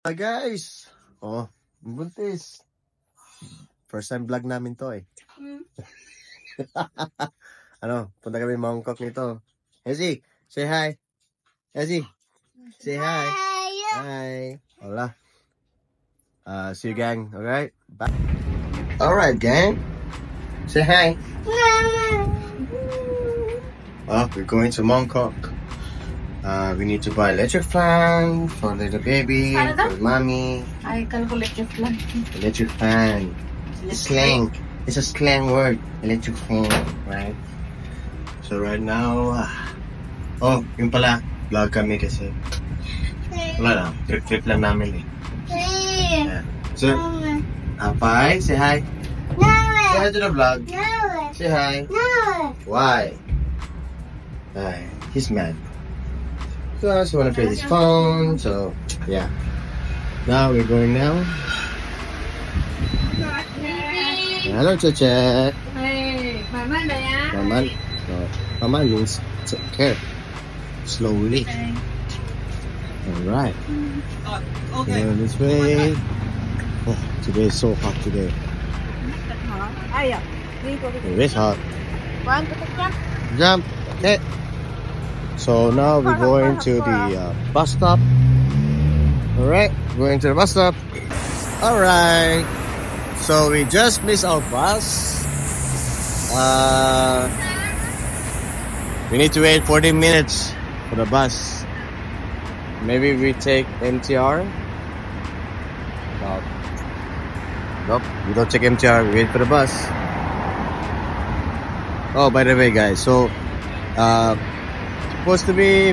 Hi guys! Oh, buntis. First time vlog namin to eh. Ano, punta kami Mongkok nito. Ezzy, say hi. Ezzy, say hi. Hi. Hola. See you gang, alright? Bye. Alright gang. Say hi. Oh, we're going to Mongkok. We need to buy electric fan for little baby, for mommy. I calculate your plan. Electric fan. Slang. It's a slang word. Electric fan, right? So right now, oh, yung pala, vlog kami kasi. Wala lang, trip lang namin eh. Yeah. So, Pai, say hi. Say hi to the vlog. Say hi. Why? He's mad. So I just want to play his phone, so yeah. Now we're going now. Hello, Cheche. Hey, Mama ba yan? Maman. No, Maman means take care. Slowly. Okay. Alright. Okay. Going this way. Oh, today is so hot today. Ayaw. Dito. It is hot. One, two, three. Jump. Okay. So now we're going to the bus stop. Alright, going to the bus stop. Alright. So we just missed our bus. We need to wait 40 minutes for the bus. Maybe we take MTR. Nope, we don't take MTR. We wait for the bus. Oh, by the way, guys. So, supposed to be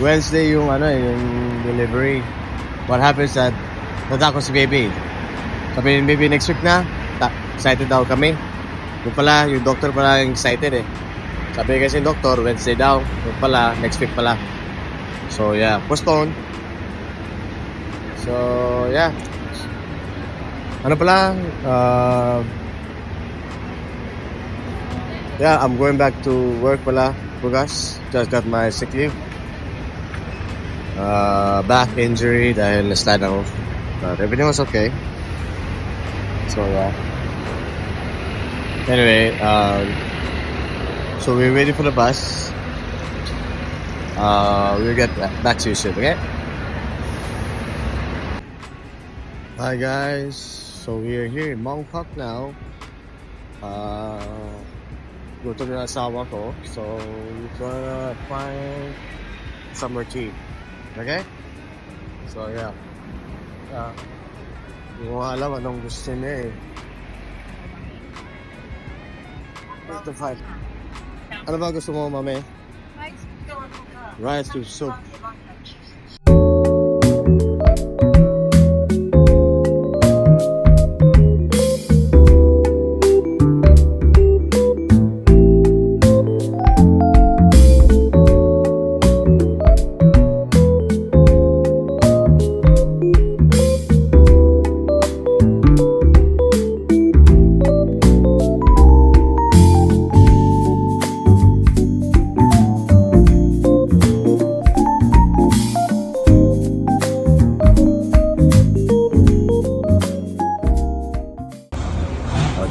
Wednesday yung delivery. What happens that natakot si baby. Sabi ni baby next week na. Excited daw kami. Yung pala, yung doctor pala excited eh. Sabi kasi yung doctor, Wednesday daw. Yung pala, next week pala. So yeah, postpone. So yeah. Ano pala? Yeah, I'm going back to work pala. Bukas. Just got my sick leave. Back injury dahil na-slide ako. But everything was okay. So yeah. Anyway, so we're waiting for the bus. We'll get back to you soon, okay? Hi guys. So we are here in Mongkok now. Gutom na asawa ko. So we're gonna find somewhere to eat. Okay? So yeah. Hindi ko alam anong gusto niya eh. What's the fight? Ano ba gusto mo, mami? Rice with soup.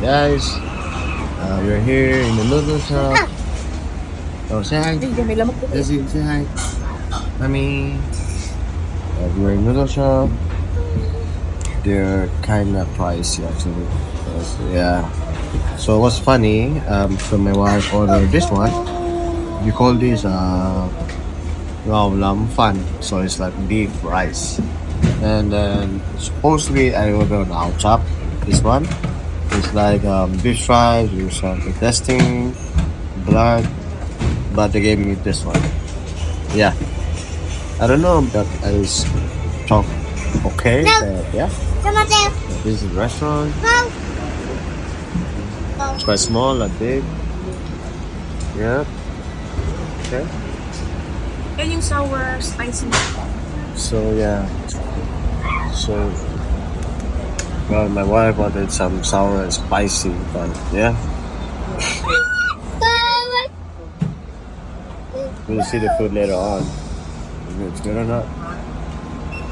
Guys, we're here in the noodle shop. Oh, say hi. Jesse, say hi. Mommy. We're in the noodle shop. They're kind of pricey actually. Yeah. So what's funny? So my wife ordered this one. We call this lam fan. So it's like beef rice. And then supposedly I ordered our chop. This one. It's like beef fries with some intestine, blood, but they gave me this one. Yeah, I don't know if that is okay, but yeah. This is the restaurant. It's quite small, not big. Yeah. Okay. Yan yung sour spicy. So yeah. So. Well, my wife wanted some sour and spicy, but yeah. We'll see the food later on. If it's good or not.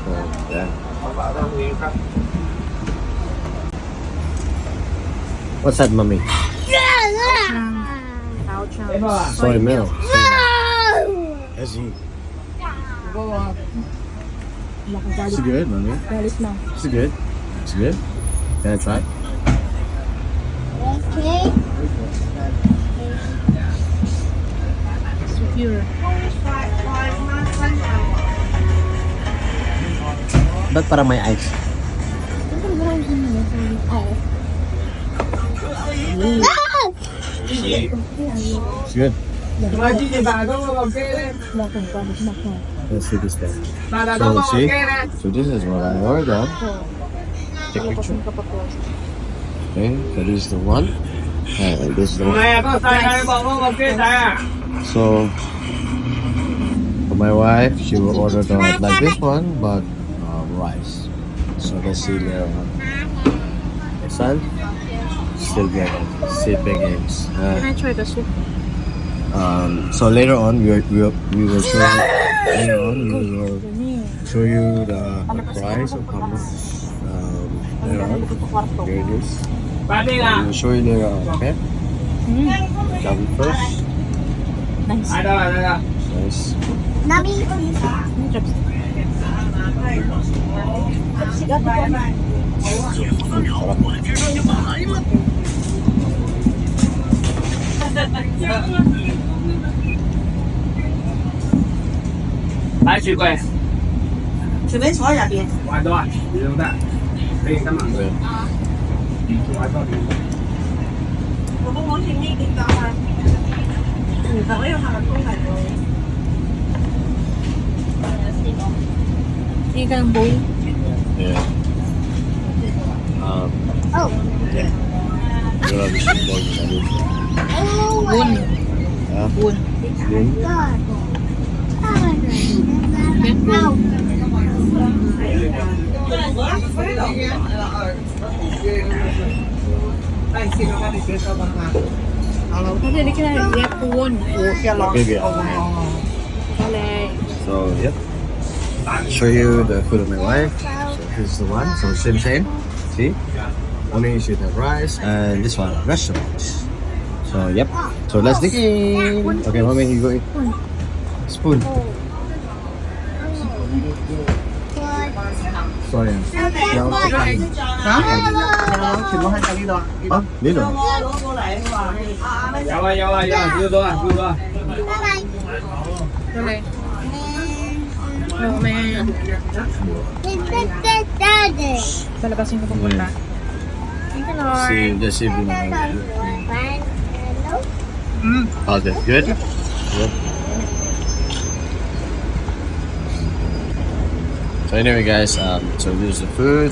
So, yeah. What's that, mommy? Tao chang. Soy milk. Is it? It's good, mommy. Galit na. It's good. It's good. Can I try? Okay. Secure. Ba't parang may ice? It's good. Let's see this thing. So see? So this is what I ordered. Take picture. Okay, so this is the one. And this is the one. So for my wife, she will order the like this one, but rice. So let's see later on. My son, still big games. Can I try the soup? So later on, we will show you. Later on, we will show you the price of how much. Later on, here it is. We will show you later on. Okay. Shall we first? Nice. Nice. Nami. Lấy雪櫃，隨便坐喺入邊。玩多啊，你都得，可以今晚去。玩多啲。我見呢件價係，其實呢個客都係呢間煲 Yeah. Oh. Yeah. You'll have to see more than that. Oh my 碗 Huh? 碗 Then, God. No. 佢哋呢間係一碗嘅落 Maybe. 好靚。 So, yep. Show you the food of my wife. So here's the one. So same. See? Only should have rice and this one vegetables. So yep. So let's dig in. Okay, mommy, you go eat. Spoon. Sorry. Huh? Dito. 有啊，少多啊，少多啊。好靚。Oh man. Palabasin ko pupunta. Thank you, Lord. See, just see if you know. Okay, good. Yep. So anyway, guys, so this is the food.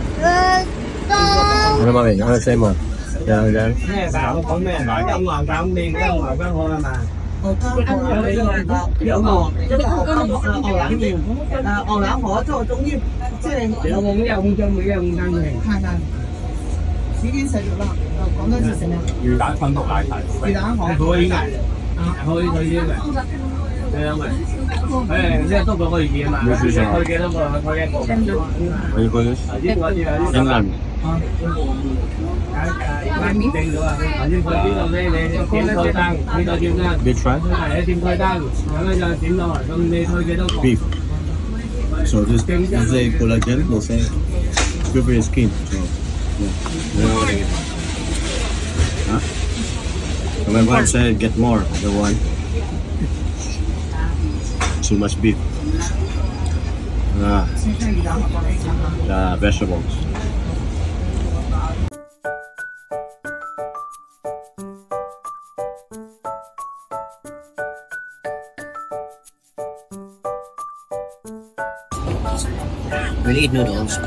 Ano mami? Ano say mo? Yan. 咩大佬講咩？金華減面，金華不可啊嘛。有冇？牛腩河做中醫，即係有冇咩紅醬每嘅紅湯嘅？已經食咗啦。講多次食咩？魚蛋昆同奶茶。魚蛋河。可以嘅，可以嘅。係啊咪？誒，即係多過可以嘅嘛？去幾多個？去一個。What you call this? England. 定咗啊！頭先佢邊度咧？你點菜單？呢度點單？ Beef fry? 係一點菜單，咁咧就點落嚟。咁你推幾多個？ Beef. So this they collagen, they say good for your skin. So yeah. Huh? So my wife said get more the one. Too much beef. Vegetables. When you eat noodles,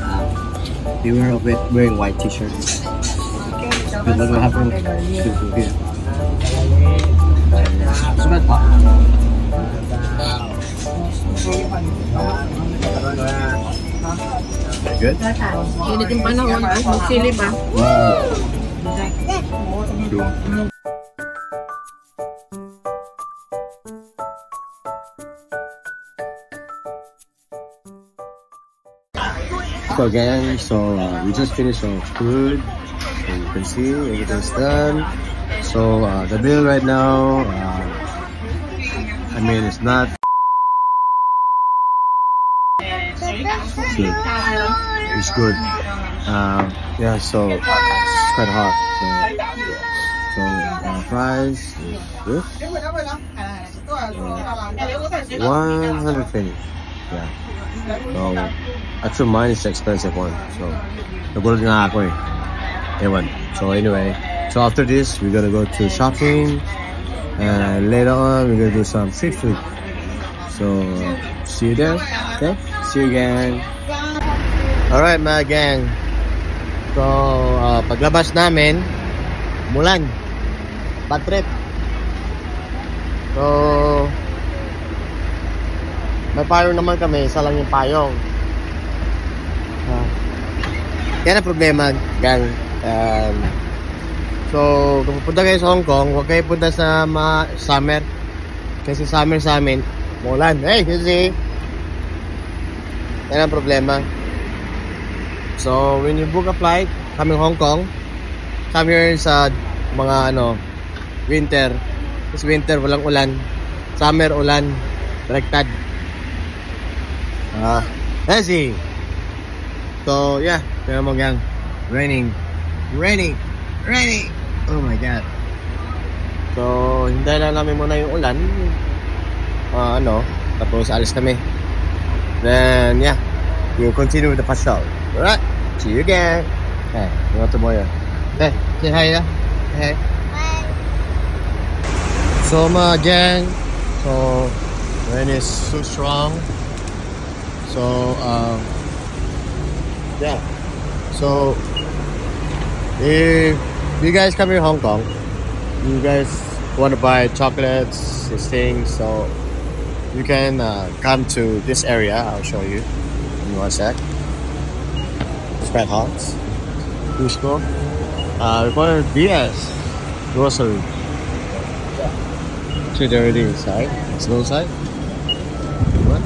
beware of it wearing white t-shirts. Because what will happen to here? It's not hot. Very good. Init yung panahon. Magsili ba? True. go again. So we just finished our food. So you can see everything's done. So the bill right now, I mean, it's not good. It's good. Yeah, so it's quite hot. So price is good. 120. Yeah. So actually mine is the expensive one. So nagulat nga ako eh. Ewan. So anyway, so after this we're gonna go to shopping, and later on we're gonna do some street food. So see you there. Okay. See you again. Alright mga gang. So paglabas namin, mulan. Bad trip. So may payong naman kami, isa lang yung payong. Kaya na problema, gang. So kung pupunta kayo sa Hong Kong, huwag kayo punta sa summer. Kasi summer sa amin, mulan. Hey, you see? Yan ang problema. So when you book a flight coming Hong Kong, come here sa mga winter. It's winter, walang ulan. Summer, ulan. Baliktad. Let's see. So yeah, kaya mo gang. Raining. Oh my god. So hintayin lang namin muna yung ulan. Tapos alis kami. Then yeah, we'll continue with the patrol. Alright, see you again. Hey, you want to more? Hey, say hi. Hey. So mga gang, so rain is so strong. So yeah. So if you guys come here Hong Kong, you guys want to buy chocolates, these things, so you can come to this area. I'll show you in one sec. It's quite hot. Cusco. We're going to DS grocery. Too dirty inside. It's no side. What?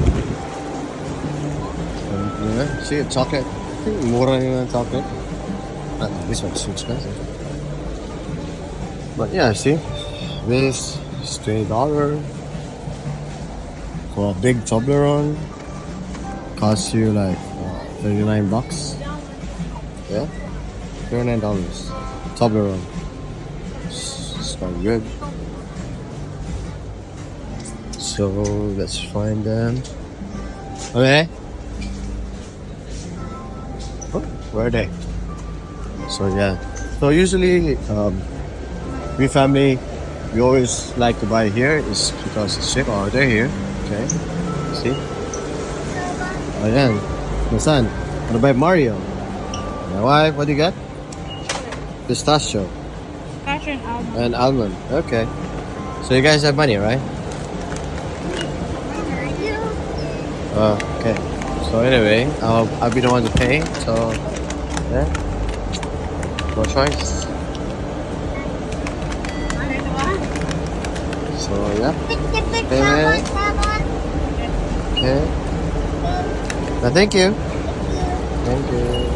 See a chocolate. I think more than chocolate. This one's too expensive. But yeah, see, this is $20 for a big Toblerone. Costs you like $39. Yeah, $39. Toblerone. It's quite good. So let's find them. Okay. Oh, where are they? So yeah. So usually, we family, we always like to buy here. Is because it's cheap. Oh, they're here. Okay. See. Oh yeah. My son, wanna buy Mario? My wife, what do you got? Pistachio. Pistachio and almond. And almond. Okay. So you guys have money, right? Okay. So anyway, I'll be the one to pay. So yeah, no choice. So yeah. Okay. No, thank you. Thank you.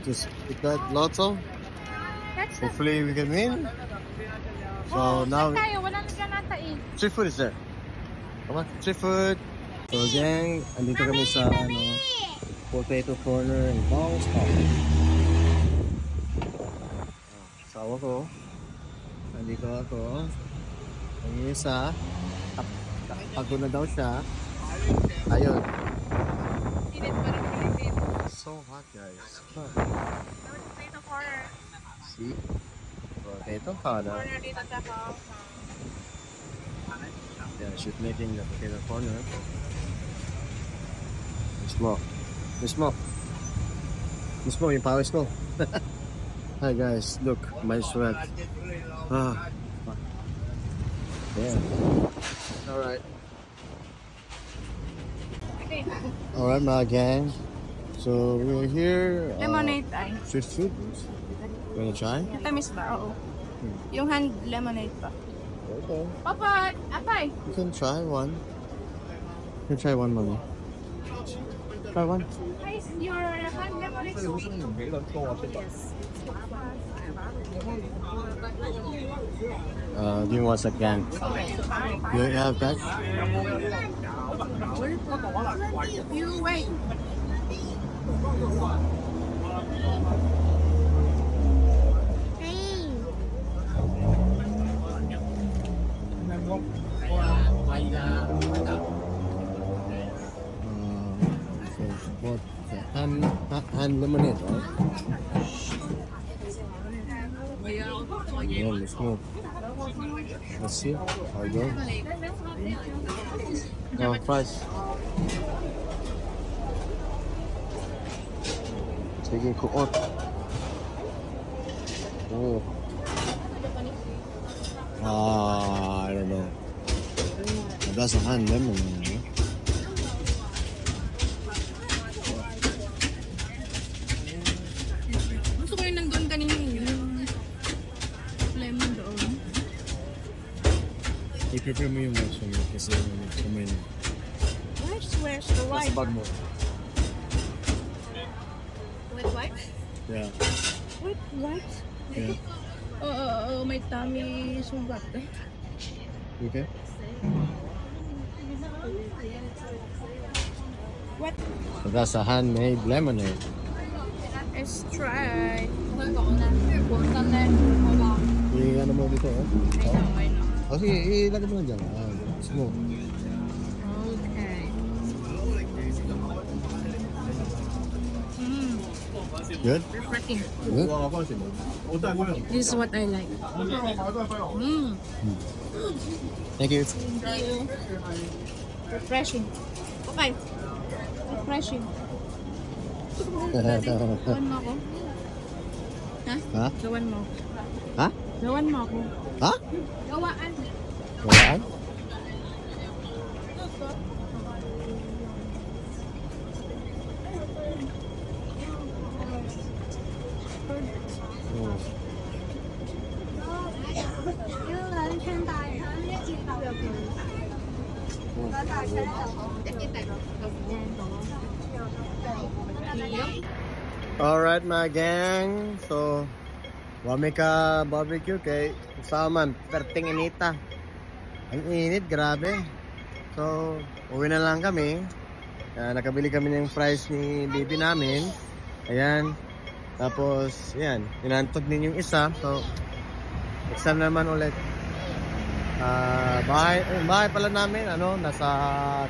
just hit that lotto. Hopefully we can win. So now, Tayo, wala na dyan nata eh. street food is there. Come on, street food. So gang, andito kami sa potato corner in Bong's Coffee. Sawa ko. Andito ako. Ang isa, pagod na daw siya. Ayun. Sinit pa rin Philippines. So hot guys. Potato corner. See? Potato corner. Corner dito sa Yeah, she's making the potato corner. Mismo. Mismo. Mismo, yung pawis ko. Hi guys, look, my sweat. Ah. Yeah. Alright. Okay. Alright mga gang. So we're here. Lemonade ay. Street food. You wanna try? Tamis ba? Oo. Yung hand lemonade pa. Okay. Papa, apay. You can try one. You can try one, mommy. Try one. Guys, your hand lemonade sweet. Give me 1 second. You have that? You wait. So what? Hand lemonade, right? Yeah, let's move. Let's see. How you go? No, fries. Taking coconut. Oh. I don't know. That's a hand lemonade. No? Gusto ko yung nandun kanina yung lemon doon. I-prepare mo yung rice mo kasi kumain. Where's the white? Bag mo. With white? Yeah. With white? Yeah. Oh, may tummy sugat eh. Okay. What? So that's a handmade lemonade. Let's try. I-ano mo dito, oh. I know. Oh, sige, ilagay mo na dyan. Smooth. Okay. Good? Refreshing. Good? This is what I like. Thank you. Thank you. Refreshing. Okay. Refreshing. Gawan mo ako. Ha? Ha? Gawan mo. Ha? Gawan mo ako. Ha? Gawaan. Wala? Oh. 因为完全打人家知道有病。我打起来Alright mga gang. So, wami ka barbecue kay Saman, perting inita. Ang init, grabe. So, uwi na lang kami. Nakabili kami ng fries ni baby namin. Ayan. Tapos, ayan. Inantog din yung isa. So, next time naman ulit. Bahay pala namin, nasa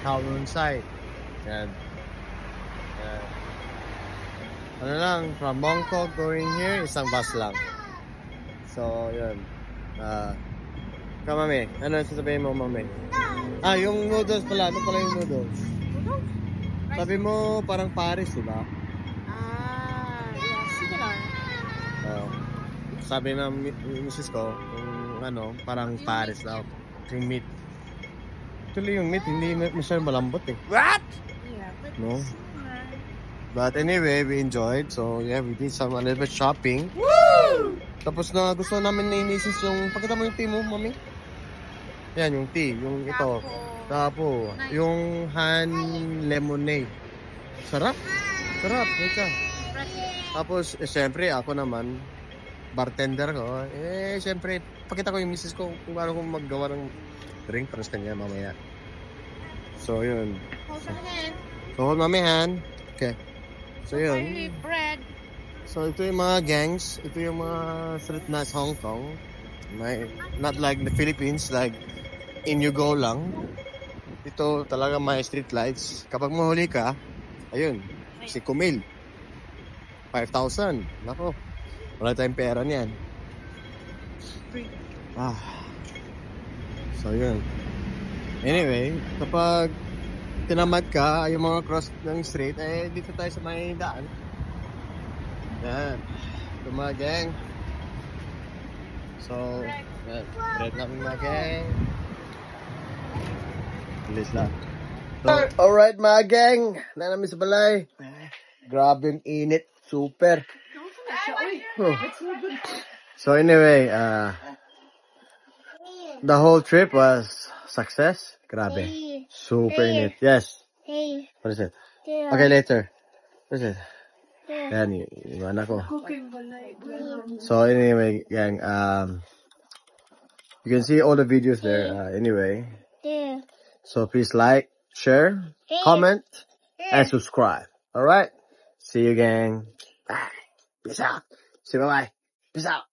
Kowloon side. Ayan. Ayan. Ano lang, from Bangkok going here, isang bus lang. So, yun. Mami, ano sasabihin mo, mami? Yung noodles pala. Ano pala yung noodles? Sabi mo, parang Paris, diba? Yes. Sige lang. Sabi ng misis ko, yung parang Paris daw. Yung meat. Actually, yung meat, hindi masyadong malambot eh. Yeah, but No? But anyway, we enjoyed. So, yeah, we did a little bit shopping. Woo! Tapos na gusto namin ni misis yung, pakita mo yung tea mo, mami. Yan, yung tea. Yung ito. Tapo. Yung hand lemonade. Sarap. Sarap. Wait ka. Tapos, syempre, ako naman, bartender ko. Syempre, pakita ko yung misis ko kung paano ko maggawa ng drink para sa kanya mamaya. So, yun. So, hold mommy hand. Okay. So, yun. Bread. So, ito yung mga gangs. Ito yung mga street na sa Hong Kong. Not like the Philippines, like in you go lang. Ito talaga may street lights. Kapag mahuli ka, ayun, si Kumil. 5,000. Nako, wala tayong pera niyan. So, yun. Anyway, kapag tinamad ka, yung mga cross ng street, dito tayo sa may daan. Yan. Ito mga gang. So, yan. Bread namin mga gang. Bilis lang. So, alright mga gang. Na namin sa balay. Grabe yung init. Super. So anyway, the whole trip was success. Grabe. Super init. Yes. What is it? Okay, later. What is it? Yan, yung anak ko. So anyway, gang, you can see all the videos there. Anyway, so please like, share, comment, and subscribe. All right. See you, gang. Bye. Peace out. Say bye-bye. Peace out.